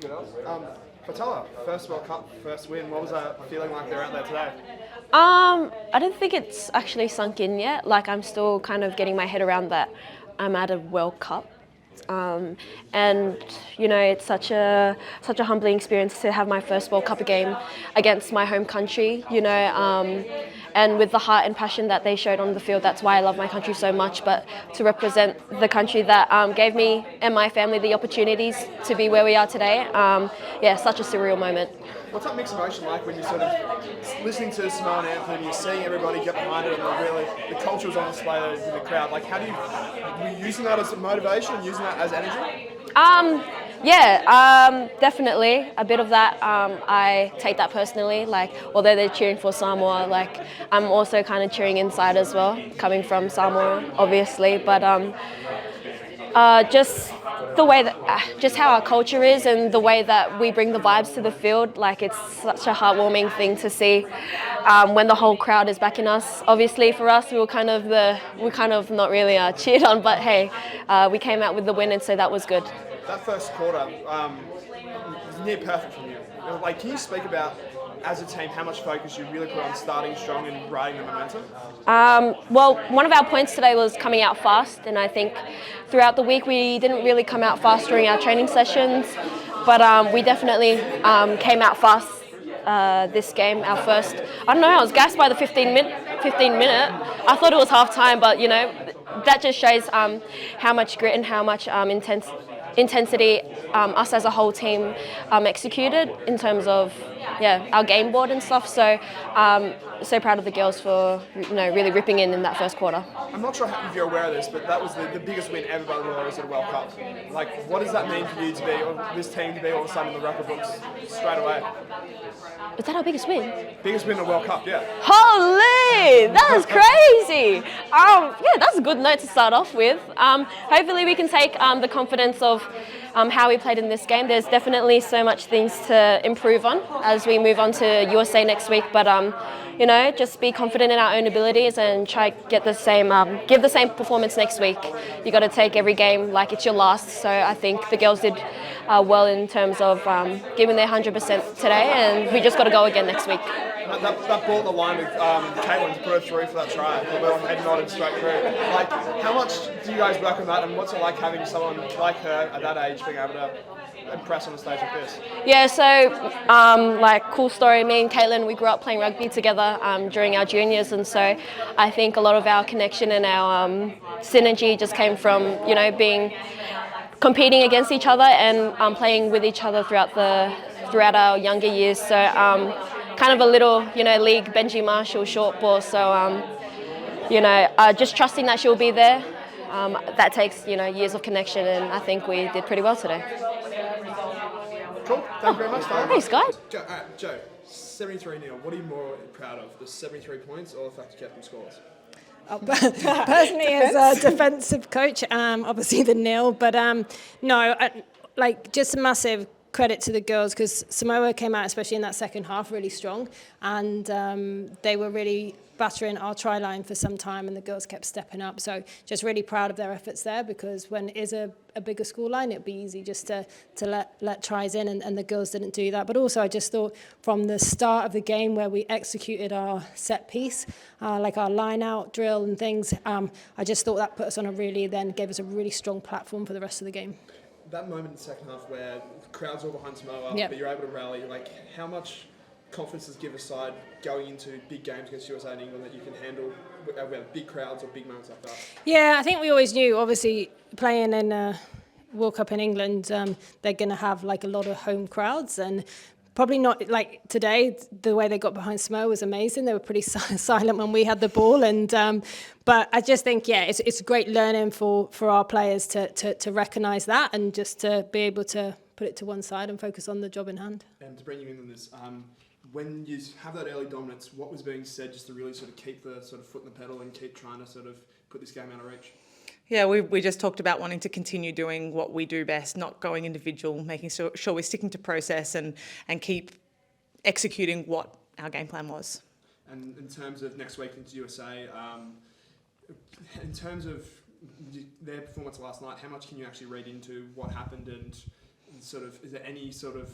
Faitala, first World Cup, first win. What was that feeling like there out there today? I don't think it's actually sunk in yet. Like, I'm still kind of getting my head around that I'm at a World Cup. And it's such a humbling experience to have my first World Cup game against my home country. And with the heart and passion that they showed on the field, that's why I love my country so much. But to represent the country that gave me and my family the opportunities to be where we are today, such a surreal moment. What's that mixed emotion like when you're sort of listening to the Samoan anthem, you're seeing everybody get behind it, and the culture was on display in the crowd? Like, were you using that as a motivation and using that as energy? Definitely. A bit of that. I take that personally. Like, although they're cheering for Samoa, like, I'm also kind of cheering inside as well, coming from Samoa, obviously. But just the way that, just how our culture is, and the way that we bring the vibes to the field, like, it's such a heartwarming thing to see when the whole crowd is backing us. Obviously, for us, we were kind of not really cheered on, but hey, we came out with the win, and so that was good. That first quarter was near perfect from you. Like, can you speak about, as a team, how much focus you really put on starting strong and riding the momentum? Well, one of our points today was coming out fast, and I think throughout the week we didn't really come out fast during our training sessions, but we definitely came out fast this game, our first. I don't know, I was gassed by the 15 minute. I thought it was half time, but that just shows how much grit and how much intensity us as a whole team executed in terms of our game board and stuff. So so proud of the girls for really ripping in that first quarter. I'm not sure if you're aware of this, but that was the biggest win ever by the Wallaroos at a World Cup. Like, what does that mean for you to be, or this team to be all of a sudden in the record books straight away? Is that our biggest win? Biggest win in a World Cup, yeah. Holy, that is crazy. That's a good note to start off with. Hopefully we can take the confidence of how we played in this game. There's definitely so much things to improve on as we move on to USA next week, but just be confident in our own abilities and try get the same, give the same performance next week. You got to take every game like it's your last. So I think the girls did well in terms of giving their 100% today, and we just got to go again next week. That ball at the line with Caitlin to put her through for that try, the little head nodded straight through. Like, how much do you guys work on that, and what's it like having someone like her at that age being able to impress on a stage like this? Yeah, so cool story. Me and Caitlin, we grew up playing rugby together during our juniors, and so I think a lot of our connection and our synergy just came from competing against each other and playing with each other throughout our younger years. So kind of a little league Benji Marshall short ball. So just trusting that she'll be there. That takes years of connection, and I think we did pretty well today. Cool. Thank you very much. Thanks, guys. Joe, 73-0. What are you more proud of, the 73 points or the fact you kept them scores? Personally, as a defensive coach, obviously the nil, but just a massive credit to the girls, because Samoa came out, especially in that second half, really strong, and they were really battering our try line for some time, and the girls kept stepping up. So just really proud of their efforts there, because when it is a bigger score line, it'd be easy just to let tries in, and the girls didn't do that. But also I just thought from the start of the game where we executed our set piece, like our line out drill and things, I just thought that put us on gave us a really strong platform for the rest of the game. That moment in the second half where the crowd's all behind Samoa, Yep. but you're able to rally, like, how much confidence does give a side going into big games against USA and England that you can handle with big crowds or big moments like that? Yeah, I think we always knew, obviously, playing in a World Cup in England, they're going to have like a lot of home crowds, and probably not like today. The way they got behind Samoa was amazing. They were pretty silent when we had the ball, and but I just think it's great learning for our players to recognise that, and just to be able to put it to one side and focus on the job in hand. And to bring you in on this, when you have that early dominance, what was being said just to really sort of keep the sort of foot in the pedal and keep trying to sort of put this game out of reach? Yeah, we just talked about wanting to continue doing what we do best, not going individual, making sure we're sticking to process and keep executing what our game plan was. And in terms of next week into USA, in terms of their performance last night, how much can you actually read into what happened and is there any sort of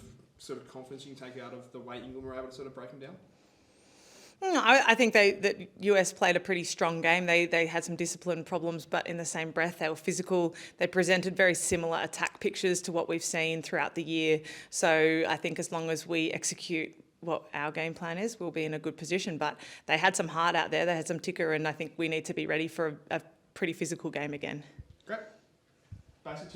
confidence you can take out of the way England were able to sort of break them down? I think that US played a pretty strong game. They had some discipline problems, but in the same breath, they were physical. They presented very similar attack pictures to what we've seen throughout the year. So I think as long as we execute what our game plan is, we'll be in a good position. But they had some heart out there. They had some ticker, and I think we need to be ready for a pretty physical game again. Great. Basic